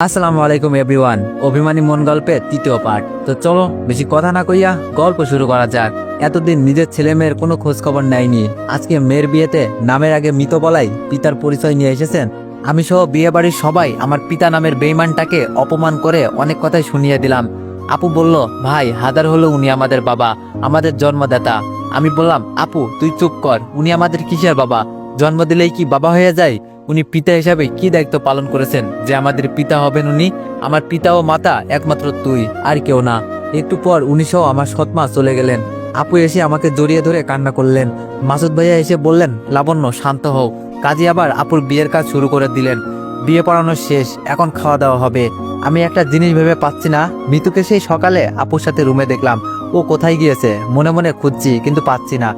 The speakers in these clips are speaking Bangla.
আসসালামু আলাইকুম এভরিওয়ান। অভিমানী মন গল্পের তৃতীয় পার্ট। তো চলো বেশি কথা না কইয়া গল্প শুরু করা যাক। এতদিন নিজের ছেলে মেয়ের কোনো খোঁজ খবর নেয়নি, আজকে মেয়ের বিয়েতে নামের আগে মৃত বলাই পিতার পরিচয় নিয়ে এসেছেন। আমি সহ বিয়ে বাড়ির সবাই আমার পিতা নামের বেঈমানটাকে অপমান করে অনেক কথাই শুনিয়ে দিলাম। আপু বলল, ভাই হাজার হলো উনি আমাদের বাবা, আমাদের জন্মদাতা। আমি বললাম, আপু তুই চুপ কর, উনি আমাদের কিসের বাবা? জন্ম দিলেই কি বাবা হয়ে যায়? উনি পিতা হিসাবে কি দায়িত্ব পালন করেছেন যে আমাদের পিতা হবেন উনি? আমার পিতা ও মাতা একমাত্র তুই, আর কেউ না। একটু পর উনি সহ আমার সৎমা চলে গেলেন। আপু এসে আমাকে জড়িয়ে ধরে কান্না করলেন। মাসুদ ভাইয়া এসে বললেন, লাবণ্য শান্ত হও। কাজী আবার আপুর বিয়ের কাজ শুরু করে দিলেন। বিয়ে পড়ানো শেষ, এখন খাওয়া দাওয়া হবে। আমি একটা জিনিস ভেবে পাচ্ছি না, মিতুকে সেই সকালে আপুর সাথে রুমে দেখলাম, ও কোথায় গিয়েছে? মনে মনে খুঁজছি কিন্তু পাচ্ছি না।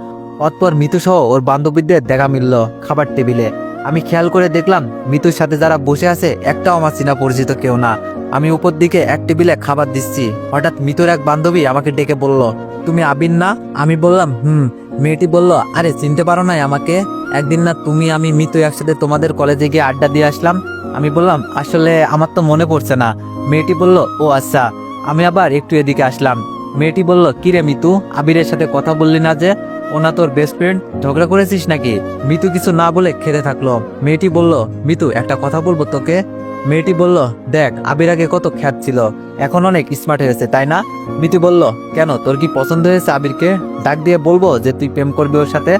অতপর মিতু সহ ওর বান্ধবীদের দেখা মিলল খাবার টেবিলে। আমি খেয়াল করে দেখলাম মিতুর সাথে যারা বসে আছে একটাও আমার চেনা পরিচিত কেউ না। আমি উপর দিকে এক টেবিলে খাবার দিচ্ছি, হঠাৎ মিতুর এক বান্ধবী আমাকে ডেকে বলল, তুমি আবির না? আমি বললাম, হুম। মেয়েটি বলল, আরে চিনতে পারো নাই আমাকে? একদিন না তুমি আমি মিতু একসাথে তোমাদের কলেজে গিয়ে আড্ডা দিয়ে আসলাম। আমি বললাম, আসলে আমার তো মনে পড়ছে না। মেয়েটি বলল, ও আচ্ছা। আমি আবার একটু এদিকে আসলাম। মেয়েটি বলল, কিরে মিতু, আবিরের সাথে কথা বললি না যে? ওনা তোর বেস্ট ফ্রেন্ড, ঝগড়া করেছিস নাকি? মিতু কিছু না বলে খেতে থাকলো। মেয়েটি বলল, মিতু একটা কথা বলবো তোকে। মেয়েটি বলল, দেখ আবির আগে কত খ্যাত ছিল, এখন অনেক স্মার্ট হয়েছে তাই না? মিতু বলল, কেন তোর কি পছন্দ হয়েছে আবিরকে? ডাক দিয়ে বলবো যে তুই প্রেম করবি ওর সাথে?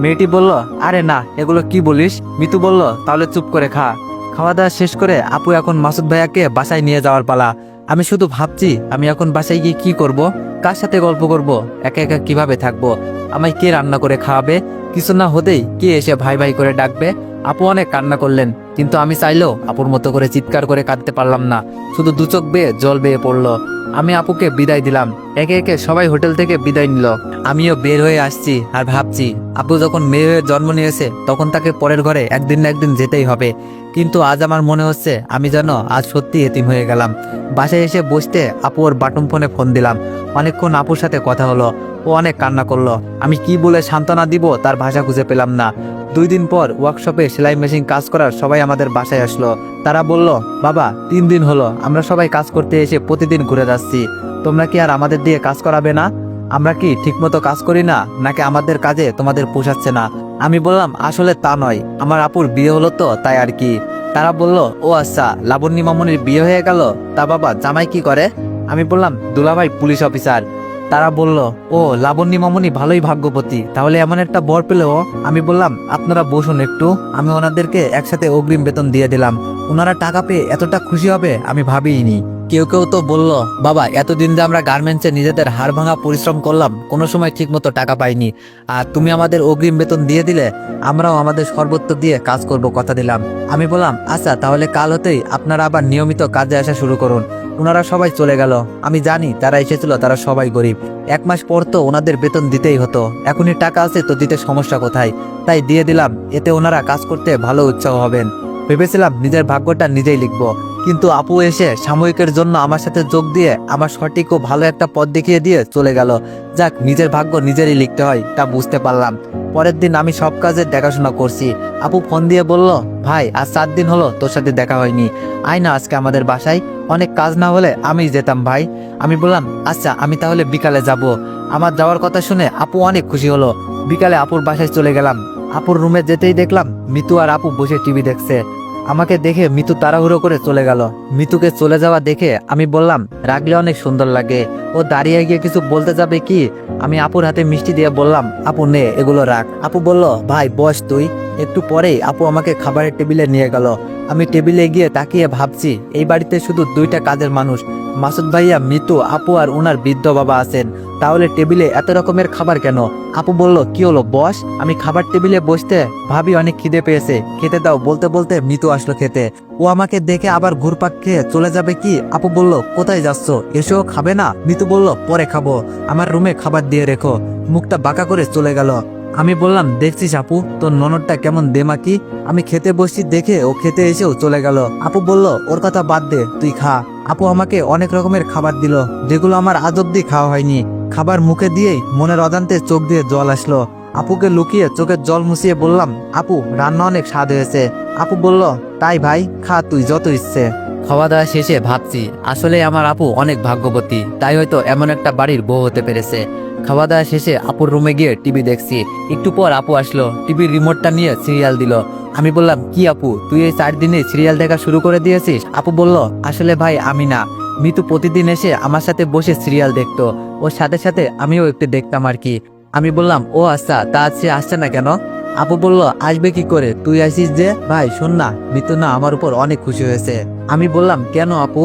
মেয়েটি বলল, আরে না, এগুলো কি বলিস? মিতু বলল, তাহলে চুপ করে খা। খাওয়া দাওয়া শেষ করে আপু এখন মাসুদ ভাইয়াকে বাসায় নিয়ে যাওয়ার পালা। আমি শুধু ভাবছি আমি এখন বাসায় গিয়ে কি করব, কার সাথে গল্প করব, একা একা কিভাবে থাকবো? আমায় কে রান্না করে খাওয়াবে? কিছু না হতেই কে এসে ভাই ভাই করে ডাকবে? আপু অনেক কান্না করলেন, কিন্তু আমি চাইলেও আপুর মতো করে চিৎকার করে কাঁদতে পারলাম না। শুধু দু চোখ বেয়ে জল বেয়ে পড়লো। আমি আপুকে বিদায় দিলাম। একে একে সবাই হোটেল থেকে বিদায় নিল। আমিও বের হয়ে আসছি আর ভাবছি, আপু যখন মেয়ে হয়ে জন্ম নিয়েছে তখন তাকে পরের ঘরে একদিন না একদিন যেতেই হবে। কিন্তু আজ আমার মনে হচ্ছে আমি যেন আজ সত্যি এতিম হয়ে গেলাম। বাসায় এসে বসতে আপু ওর বাটন ফোনে ফোন দিলাম। অনেকক্ষণ আপুর সাথে কথা হলো। ও অনেক কান্না করলো। আমি কি বলে সান্ত্বনা দিব তার ভাষা খুঁজে পেলাম না। 2 দিন পর ওয়ার্কশপে সেলাই মেশিন কাজ করার সবাই আমাদের বাসায় আসলো। তারা বলল, বাবা 3 দিন হলো আমরা সবাই কাজ করতে এসে প্রতিদিন ঘুরে যাচ্ছি, তোমরা কি আর আমাদের দিয়ে কাজ করাবে না? আমরা কি ঠিকমতো কাজ করি না, নাকি আমাদের কাজে তোমাদের পোষাচ্ছে না? আমি বললাম, আসলে তা নয়, আমার আপুর বিয়ে হলো তো তাই আর কি। তারা বলল, ও আচ্ছা, লাবণ্য মামুনির বিয়ে হয়ে গেল, তা বাবা জামাই কি করে? আমি বললাম, দুলাভাই পুলিশ অফিসার। তারা বলল, ও লাবণ্য মামুনি ভালোই ভাগ্যবতী, তাহলে এমন একটা বর পেলেও। আমি বললাম, আপনারা বসুন একটু। আমি ওনাদেরকে একসাথে অগ্রিম বেতন দিয়ে দিলাম। ওনারা টাকা পেয়ে এতটা খুশি হবে আমি ভাবিনি। কেউ কেউ তো বলল, বাবা এতদিন যে আমরা গার্মেন্টসে নিজেদের হাড় ভাঙা পরিশ্রম করলাম, কোনো সময় ঠিকমতো টাকা পাইনি, আর তুমি আমাদের অগ্রিম বেতন দিয়ে দিলে, আমরাও আমাদের সর্বোচ্চ দিয়ে কাজ করব, কথা দিলাম। আমি বললাম, আচ্ছা তাহলে কাল হতেই আপনারা আবার নিয়মিত কাজে আসা শুরু করুন। ওনারা সবাই চলে গেল। আমি জানি যারা এসেছিল তারা সবাই গরিব, 1 মাস পর তো ওনাদের বেতন দিতেই হতো, এখনই টাকা আছে তো দিতে সমস্যা কোথায়? তাই দিয়ে দিলাম, এতে ওনারা কাজ করতে ভালো উৎসাহ হবেন। ভেবেছিলাম নিজের ভাগ্যটা নিজেই লিখবো, কিন্তু আপু এসে সাময়িকের জন্য আমার সাথে যোগ দিয়ে আমার সঠিক ও ভালো একটা পথ দেখিয়ে দিয়ে চলে গেল। যাক, নিজের ভাগ্য নিজেরই লিখতে হয় তা বুঝতে পারলাম। পরের দিন আমি সব কাজের দেখাশোনা করছি। আপু ফোন দিয়ে বলল, ভাই আজ 7 দিন হলো তোর সাথে দেখা হয়নি, আয় না আজকে আমাদের বাসায়, অনেক কাজ না হলে আমি যেতাম ভাই। আমি বললাম, আচ্ছা আমি তাহলে বিকালে যাব। আমার যাওয়ার কথা শুনে আপু অনেক খুশি হলো। বিকালে আপুর বাসায় চলে গেলাম। আপুর রুমে যেতেই দেখলাম মিতু আর আপু বসে টিভি দেখছে। আমাকে দেখে মিতু তাড়াহুড়ো করে চলে গেল। মিতুকে চলে যাওয়া দেখে আমি বললাম, রাগলে অনেক সুন্দর লাগে। ও দাঁড়িয়ে গিয়ে কিছু বলতে যাবে কি, আমি আপুর হাতে মিষ্টি দিয়ে বললাম, আপু নে এগুলো রাখ। আপু বলল, ভাই বস তুই। একটু পরেই আপু আমাকে খাবারের টেবিলে নিয়ে গেল। আমি টেবিলে গিয়ে তাকিয়ে ভাবছি, এই বাড়িতে শুধু 2টা কাজের মানুষ, মাসুদ ভাইয়া, মিতু, আপু আর ওনার বৃদ্ধ বাবা আছেন, তাহলে টেবিলে এত রকমের খাবার কেন? আপু বলল, কি হলো বস? আমি খাবার টেবিলে বসতে ভাবি অনেক খিদে পেয়েছে, খেতে দাও বলতে বলতে মিতু আসলো খেতে। ও আমাকে দেখে আবার ঘুরপাক খেয়ে চলে যাবে কি? আপু বলল, কোথায় যাচ্ছ, এসেও খাবে না? মিতু বলল, পরে খাবো, আমার রুমে খাবার দিয়ে রেখো। মুখটা বাঁকা করে চলে গেল। আমি বললাম, দেখছিস আপু তোর ননদটা কেমন দেমাকি, আমি খেতে বসছি দেখে ও খেতে এসেও চলে গেল। আপু বলল, ওর কথা বাদ দে, তুই খা। আপু আমাকে অনেক রকমের খাবার দিল, যেগুলো আমার আজ অব্দি খাওয়া হয়নি। খাবার মুখে দিয়েই মনের অজান্তে চোখ দিয়ে জল আসলো। আপুকে লুকিয়ে চোখের জল মুছিয়ে বললাম, আপু রান্না অনেক স্বাদ হয়েছে। আপু বলল, তাই ভাই, খা তুই যত ইচ্ছে। খাওয়া দাওয়া শেষে ভাবছি আসলে আমার আপু অনেক ভাগ্যবতী, তাই হয়তো এমন একটা বাড়ির বউ হতে পেরেছে। খাওয়া দাওয়া শেষে আপুর রুমে গিয়ে টিভি দেখছি। একটু পর আপু আসলো, টিভির রিমোটটা নিয়ে সিরিয়াল দিল। আমি বললাম, কি আপু, তুই এই 4 দিনে সিরিয়াল দেখা শুরু করে দিয়েছিস? আপু বলল, আসলে ভাই আমি না, মিতু প্রতিদিন এসে আমার সাথে বসে সিরিয়াল দেখতো, ওর সাথে সাথে আমিও একটু দেখতাম আর কি। আমি বললাম, ও আচ্ছা, তা সে আসছে না কেন? আপু বলল, আসবে কি করে, তুই আসিস যে। ভাই শোন না, মিতু না আমার উপর অনেক খুশি হয়েছে। আমি বললাম, কেন আপু?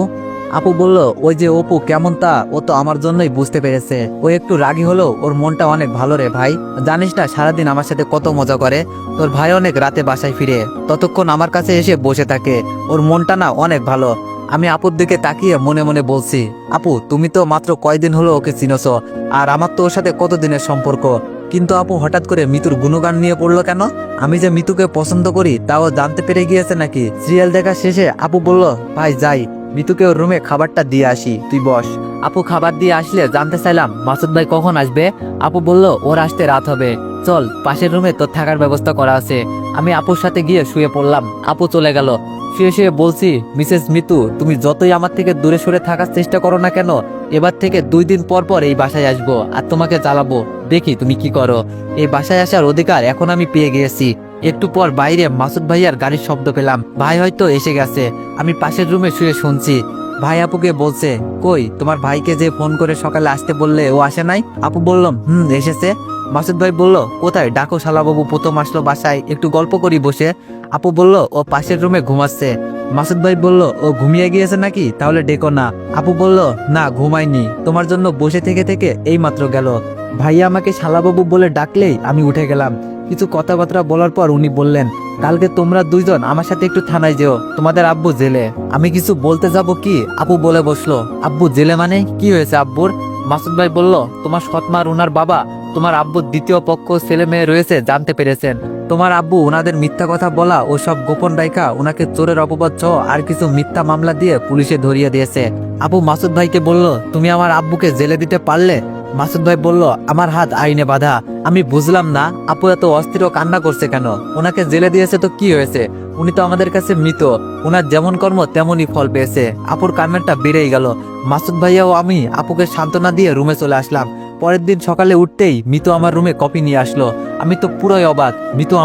আপু বলল, ওই যে অপু কেমন তা ও তো আমার জন্যই বুঝতে পেরেছে। ও একটু রাগী হলেও ওর মনটা অনেক ভালো রে ভাই। জানিস না সারাদিন আমার সাথে কত মজা করে। তোর ভাই অনেক রাতে বাসায় ফিরে ততক্ষণ আমার কাছে এসে বসে থাকে। ওর মনটা না অনেক ভালো। আমি আপুর দিকে তাকিয়ে মনে মনে বলছি, আপু তুমি তো মাত্র কয়দিন হলো ওকে চিনছ, আর আমার তো ওর সাথে কতদিনের সম্পর্ক। কিন্তু আপু হঠাৎ করে মিতুর গুণগান নিয়ে পড়লো কেন? আমি যে মিতুকে পছন্দ করি তাও জানতে পেরে গিয়েছে নাকি? সিরিয়াল দেখা শেষে আপু বলল, ভাই যাই, মিতুকে ওর রুমে খাবারটা দিয়ে আসি, তুই বস। আপু খাবার দিয়ে আসলে জানতে চাইলাম, মাসুদ ভাই কখন আসবে? আপু বলল, ওর আসতে রাত হবে, চল পাশের রুমে তোর থাকার ব্যবস্থা করা আছে। আমি আপুর সাথে গিয়ে শুয়ে পড়লাম। আপু চলে গেল। শুয়ে শুয়ে বলছি, মিসেস মিতু, তুমি যতই আমার থেকে দূরে সরে থাকার চেষ্টা করো না কেন, এবার থেকে 2 দিন পর পর এই বাসায় আসবো আর তোমাকে জ্বালাবো, দেখি তুমি কি করো। এই বাসায় আসার অধিকার এখন আমি পেয়ে গিয়েছি। একটু পর বাইরে মাসুদ ভাইয়ার গাড়ির শব্দ পেলাম। ভাই হয়তো এসে গেছে। আমি পাশের রুমে শুয়ে শুনছি। ভাই আপুকে বলছে, কই তোমার ভাইকে যে ফোন করে সকালে আসতে বললে ও আসে নাই? আপু বললাম, এসেছে। মাসুদ ভাই বলল, কোথায়, ডাকো শালাবাবু প্রথম আসলো বাসায়, একটু গল্প করি বসে। আপু বলল, ও পাশের রুমে ঘুমাচ্ছে। মাসুদ ভাই বলল, ও ঘুমিয়ে গিয়েছে নাকি, তাহলে ডেকো না। আপু বলল, না ঘুমায়নি, তোমার জন্য বসে থেকে থেকে এই মাত্র গেল। ভাইয়া আমাকে শালাবাবু বলে ডাকলেই আমি উঠে গেলাম। কিছু কথাবার্তা বলার পর উনি বললেন, কালকে তোমরা 2 জন আমার সাথে একটু থানায় যেও, তোমাদের আব্বু জেলে। আমি কিছু বলতে যাব কি, আপু বলে বসলো, আব্বু জেলে মানে কি হয়েছে আব্বুর? মাসুদ ভাই বলল, তোমার সৎমার উনার বাবা, তোমার আব্বুর দ্বিতীয় পক্ষ ছেলে মেয়ে রয়েছে জানতে পেরেছেন। তোমার আব্বু ওনাদের মিথ্যা কথা বলা ও সব গোপন রাইখা ওনাকে চোরের অপবাদ সহ আর কিছু মিথ্যা মামলা দিয়ে পুলিশে ধরিয়ে দিয়েছে। আপু মাসুদ ভাইকে বলল, তুমি আমার আব্বুকে জেলে দিতে পারলে? মাসুদ ভাই বলল, আমার হাত আইনে বাঁধা। আমি বুঝলাম না আপু এত অস্থির ও কান্না করছে কেন। ওনাকে জেলে দিয়েছে তো কি হয়েছে, উনি তো আমাদের কাছে মৃত, ওনার যেমন কর্ম তেমনই ফল পেয়েছে। আপুর কান্নাটা বেড়েই গেল। মাসুদ ভাইয়া ও আমি আপুকে সান্ত্বনা দিয়ে রুমে চলে আসলাম। পরের দিন সকালে উঠতেই মিতু আমার রুমে কফি নিয়ে আসলো। আমি তো পুরোই অবাক, মিতু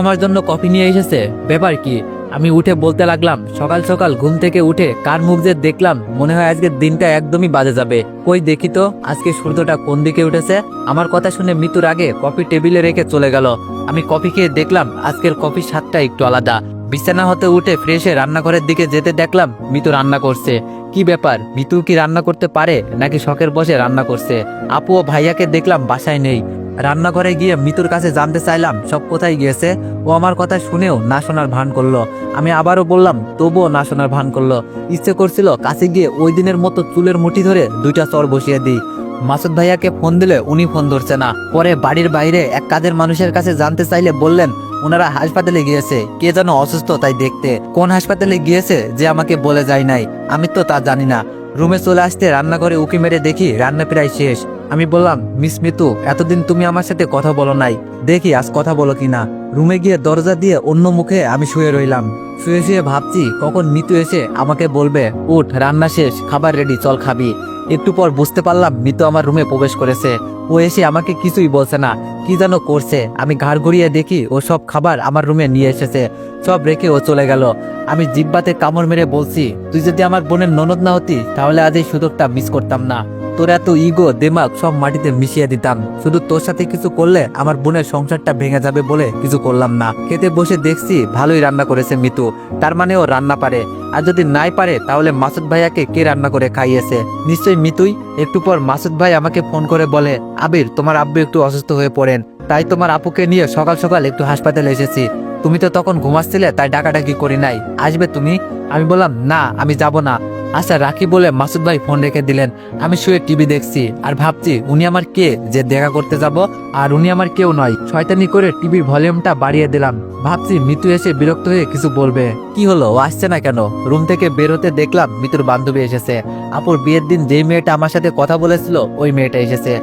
আমার জন্য কফি নিয়ে এসেছে, ব্যাপার কি? আমি উঠে বলতে লাগলাম, সকাল সকাল ঘুম থেকে উঠে কার মুখ যে দেখলাম, মনে হয় আজকের দিনটা একদমই বাজে যাবে। কই দেখি তো আজকে সূর্যটা কোন দিকে উঠেছে। আমার কথা শুনে মিতুর আগে কফি টেবিলে রেখে চলে গেল। আমি কফি খেয়ে দেখলাম আজকের কফির স্বাদটা একটু আলাদা। বিছানা হতে উঠে ফ্রেশে রান্নাঘরের দিকে যেতে দেখলাম মিতু রান্না করছে। কি ব্যাপার, মিতু কি রান্না করতে পারে নাকি শখের বসে রান্না করছে? আপু ও ভাইয়াকে দেখলাম বাসায় নেই। রান্নাঘরে গিয়ে মিতুর কাছে জানতে চাইলাম সব কোথায় গিয়েছে। ও আমার কথা শুনেও না শোনার ভান করলো। আমি আবারও বললাম, তবুও না শোনার ভান করলো। ইচ্ছে করছিল কাছে গিয়ে ওই দিনের মতো চুলের মুঠি ধরে 2টা চর বসিয়ে দিই। মাসুদ ভাইয়াকে ফোন দিলে উনি ফোন ধরছে না। পরে বাড়ির বাইরে এক কাজের মানুষের কাছে জানতে চাইলে বললেন, ওনারা হাসপাতালে গিয়েছে, কে যেন অসুস্থ তাই দেখতে। কোন হাসপাতালে গিয়েছে যে আমাকে বলে যায় নাই, আমি তো তা জানি না। রুমে চলে আসতে রান্নাঘরে উকি মেরে দেখি রান্না প্রায় শেষ। আমি বললাম, মিস মিতু, এতদিন তুমি আমার সাথে কথা বলো নাই, দেখি আজ কথা বলো কিনা। রুমে গিয়ে দরজা দিয়ে অন্য মুখে আমি শুয়ে রইলাম। শুয়ে শুয়ে ভাবছি কখন মিতু এসে আমাকে বলবে, উঠ রান্না শেষ, খাবার রেডি, চল খাবি। একটু পর বুঝতে পারলাম মিতু আমার রুমে প্রবেশ করেছে। ও এসে আমাকে কিছুই বলছে না, কি যেন করছে। আমি ঘাড় ঘুরিয়ে দেখি ও সব খাবার আমার রুমে নিয়ে এসেছে। সব রেখে ও চলে গেল। আমি জিব্বাতে কামড় মেরে বলছি, তুই যদি আমার বোনের ননদ না হতি তাহলে আজ এই সুযোগটা মিস করতাম না। তোর এত ইগো দেমাগ সব মাটিতে মিশিয়ে দিতাম। শুধু তোর সাথে কিছু করলে আমার বোনের সংসারটা ভেঙে যাবে বলে কিছু করলাম না। খেতে বসে দেখছি ভালোই রান্না করেছে মিতু, তার মানে ও রান্না পারে। আর যদি নাই পারে তাহলে মাসুদ ভাইয়াকে কে রান্না করে খাইয়েছে? নিশ্চয়ই মিতুই। একটু পর মাসুদ ভাই আমাকে ফোন করে বলে, আবির, তোমার আব্বু একটু অসুস্থ হয়ে পড়েন, তাই তোমার আপুকে নিয়ে সকাল সকাল একটু হাসপাতালে এসেছি। তুমি তো তখন ঘুমাচ্ছিলে তাই ডাকাডাকি করি নাই, আসবে তুমি? আমি বললাম, না আমি যাব না। আচ্ছা রাখি বলে মাসুদ ভাই ফোন রেখে দিলেন। আমি শুয়ে টিভি দেখছি আর ভাবছি উনি আমার কে যে দেখা করতে যাব, আর উনি আমার কেউ নয়। শয়তানি করে টিভির ভলিউমটা বাড়িয়ে দিলাম। ভাবছি মিতু এসে বিরক্ত হয়ে কিছু বলবে। কি হলো, ও আসছে না কেন? রুম থেকে বের হতে দেখলাম মিতুর বান্ধবী এসেছে। আপুর বিয়ের দিন যেই মেয়েটা আমার সাথে কথা বলেছিল ওই মেয়েটা এসেছে।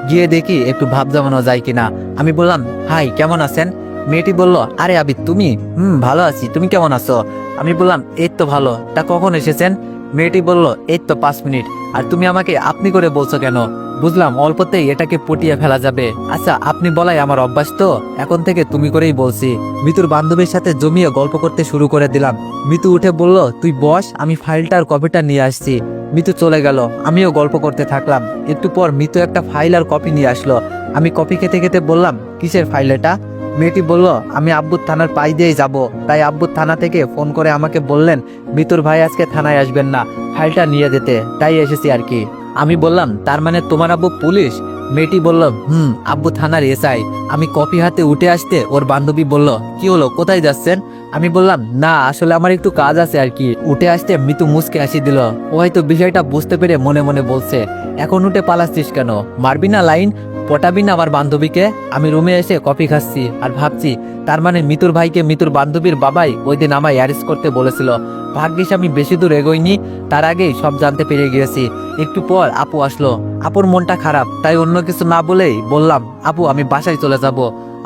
গিয়ে দেখি একটু ভাব জমানো যায় কিনা। আমি বললাম, হাই কেমন আছেন? মেয়েটি বলল, আরে আবির তুমি? ভালো আছি, তুমি কেমন আছো? আমি বললাম এই তো ভালো, তা কখন এসেছেন? মেয়েটি বলল এই তো 5 মিনিট। আর তুমি আমাকে আপনি করে বলছো কেন? বুঝলাম অল্পতেই এটাকে পটিয়ে ফেলা যাবে। আচ্ছা আপনি বলাই আমার অভ্যাস, তো এখন থেকে তুমি করেই বলছি। মিতুর বান্ধবীর সাথে জমিয়ে গল্প করতে শুরু করে দিলাম। মিতু উঠে বলল তুই বস, আমি ফাইলটার কপিটা নিয়ে আসছি। মিতু চলে গেল, আমিও গল্প করতে থাকলাম। একটু পর মিতু একটা ফাইল আর কপি নিয়ে আসলো। আমি কপি খেতে খেতে বললাম কিসের ফাইল এটা? মেয়েটি বলল আমি আব্বুর থানার পাই দিয়েই যাব, তাই আব্বুর থানা থেকে ফোন করে আমাকে বললেন মিতুর ভাই আজকে থানায় আসবেন না, ফাইলটা নিয়ে যেতে, তাই এসেছি আর কি। আমি বললাম তার মানে তোমার আব্বু পুলিশ? মেয়েটি বলল আব্বু থানার এসআই। আমি কপি হাতে উঠে আসতে ওর বান্ধবী বলল কি হলো, কোথায় যাচ্ছেন? আমি বললাম না আসলে আমার একটু কাজ আছে আর কি। উঠে আসতে মিতু মুচকে হাসি দিল। ও হয়তো বিষয়টা বুঝতে পেরে মনে মনে বলছে এখন উঠে পালাচ্ছিস কেন, মারবি না লাইন, পটাবি না আমার বান্ধবীকে? আমি রুমে এসে কফি খাচ্ছি আর ভাবছি তার মানে মিতুর ভাইকে মিতুর বান্ধবীর বাবাই ওই দিন আমায় অ্যারেস্ট করতে বলেছিল। ভাগ্যিস আমি বেশি দূর এগোইনি, তার আগেই সব জানতে পেরে গিয়েছি। একটু পর আপু আসলো। আপুর মনটা খারাপ, তাই অন্য কিছু না বলেই বললাম আপু আমি বাসায় চলে যাব।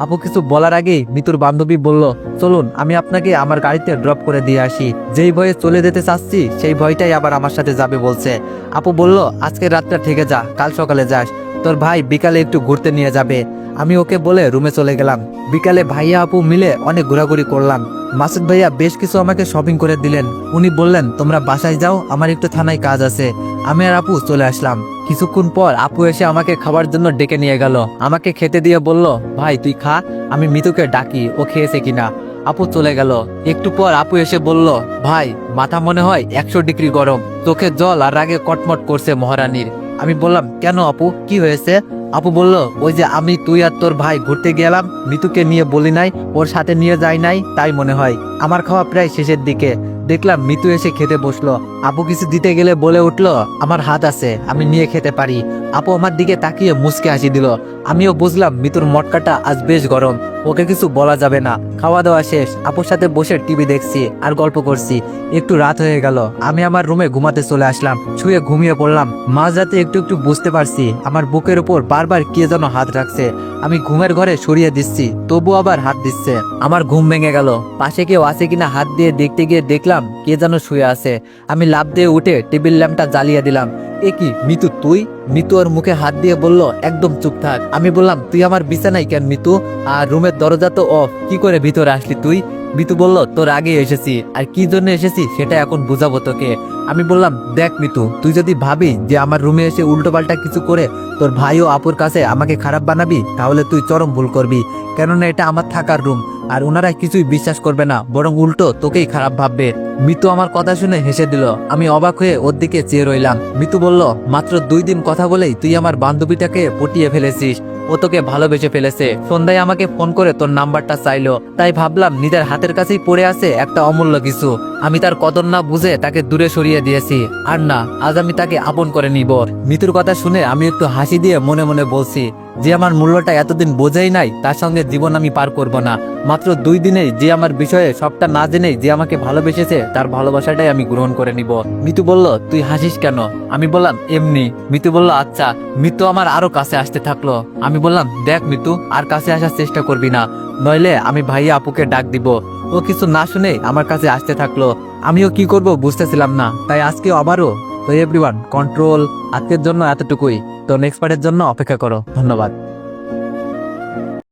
আপু কিছু বলার আগেই মিতুর বান্ধবী বলল চলুন আমি আপনাকে আমার গাড়িতে ড্রপ করে দিয়ে আসি। যেই ভয়ে চলে যেতে চাচ্ছি সেই ভয়টাই আবার আমার সাথে যাবে বলছে। আপু বলল আজকের রাতটা থেকে যা, কাল সকালে যাস, তোর ভাই বিকালে একটু ঘুরতে নিয়ে যাবে। আমি ওকে বলে রুমে চলে গেলাম। বিকালে ভাইয়া আপু মিলে অনেক ঘোরাঘুরি করলাম। মাসুদ ভাইয়া বেশ কিছু আমাকে শপিং করে দিলেন। উনি বললেন তোমরা বাসায় যাও, আমার একটু থানায় কাজ আছে। আমি আর আপু চলে আসলাম। কিছুক্ষণ পর আপু এসে আমাকে খাবার জন্য ডেকে নিয়ে গেল। আমাকে খেতে দিয়ে বলল ভাই তুই খা, আমি মিতুকে ডাকি ও খেয়েছে কিনা। আপু চলে গেল। একটু পর আপু এসে বলল ভাই মাথা মনে হয় 100 ডিগ্রি গরম, চোখে জল আর রাগে কটমট করছে মহারানীর। আমি বললাম কেন আপু, কি হয়েছে? আপু বলল ওই যে আমি তুই আর তোর ভাই ঘুরতে গেলাম, মিতুকে নিয়ে বলি নাই, ওর সাথে নিয়ে যাই নাই, তাই মনে হয়। আমার খাওয়া প্রায় শেষের দিকে, দেখলাম মিতু এসে খেতে বসলো। আপু কিছু দিতে গেলে বলে উঠলো আমার হাত আছে, আমি নিয়ে খেতে পারি। আপু আমার দিকে তাকিয়ে মুচকে হাসি দিল। আমিও বুঝলাম মিতুর মটকাটা আজ বেশ গরম, ওকে কিছু বলা যাবে না। খাওয়া দাওয়া শেষ, আপুর সাথে বসে টিভি দেখছি আর গল্প করছি। একটু রাত হয়ে গেল, আমি আমার রুমে ঘুমাতে চলে আসলাম। শুয়ে ঘুমিয়ে পড়লাম। মাঝরাতে একটু একটু বুঝতে পারছি আমার বুকের উপর বারবার কে যেন হাত রাখছে। আমি ঘুমের ঘরে সরিয়ে দিচ্ছি, তবু আবার হাত দিচ্ছে। আমার ঘুম ভেঙে গেল। পাশে কেউ আছে কিনা হাত দিয়ে দেখতে গিয়ে দেখলাম কে যেন শুয়ে আছে। আমি লাফ দিয়ে উঠে টেবিল ল্যাম্পটা জ্বালিয়ে দিলাম। এ কি মিতু তুই? মিতু ওর মুখে হাত দিয়ে বলল একদম চুপ থাক। আমি বললাম তুই আমার বিছানায় কেন মিতু? আর রুমের দরজা তো অফ, কি করে ভিতরে আসলি তুই? মিতু বলল তোর আগে এসেছি, আর কি জন্য এসেছি সেটা এখন বুঝাবো তোকে। আমি বললাম দেখ মিতু, তুই যদি ভাবি যে আমার রুমে এসে উল্টোপাল্টা কিছু করে তোর ভাই ও আপুর কাছে আমাকে খারাপ বানাবি, তাহলে তুই চরম ভুল করবি। কেননা এটা আমার থাকার রুম, আর ওনারা কিছুই বিশ্বাস করবে না, বরং উল্টো তোকেই খারাপ ভাববে। মিতু আমার কথা শুনে হেসে দিল। আমি অবাক হয়ে ওর দিকে চেয়ে রইলাম। মিতু বলল মাত্র 2 দিন কথা বলেই তুই আমার বান্ধবীটাকে পটিয়ে ফেলেছিস, ও তোকে ভালোবেসে ফেলেছে। সন্ধ্যায় আমাকে ফোন করে তোর নাম্বারটা চাইলো, তাই ভাবলাম নিজের হাতের কাছেই পড়ে আছে একটা অমূল্য কিছু, আমি তার কদর না বুঝে তাকে দূরে সরিয়ে দিয়েছি। আর না, আজ আমি তাকে আপন করে নিব। মিতুর কথা শুনে আমি একটু হাসি দিয়ে মনে মনে বলছি যে আমার মূল্যটা এতদিন বোঝাই নাই, তার সঙ্গে জীবন আমি পার করব না। মাত্র 2 দিনেই যে আমার বিষয়ে সবটা না জেনেই যে আমাকে ভালোবেসেছে, তার ভালোবাসাটাই আমি গ্রহণ করে নিব। মিতু বলল তুই হাসিস কেন? আমি বললাম এমনি। মিতু বলল আচ্ছা। মিতু আমার আরো কাছে আসতে থাকলো। আমি বললাম দেখ মিতু, আর কাছে আসার চেষ্টা করবি না, নইলে আমি ভাইয়া আপুকে ডাক দিব। ও কিছু না শুনে আমার কাছে আসতে থাকলো। আমিও কি করব বুঝতেছিলাম না, তাই আজকে আবারও। তো এভরিওয়ান কন্ট্রোল, আজকের জন্য এতটুকুই। তো নেক্সট পার্টের জন্য অপেক্ষা করো। ধন্যবাদ।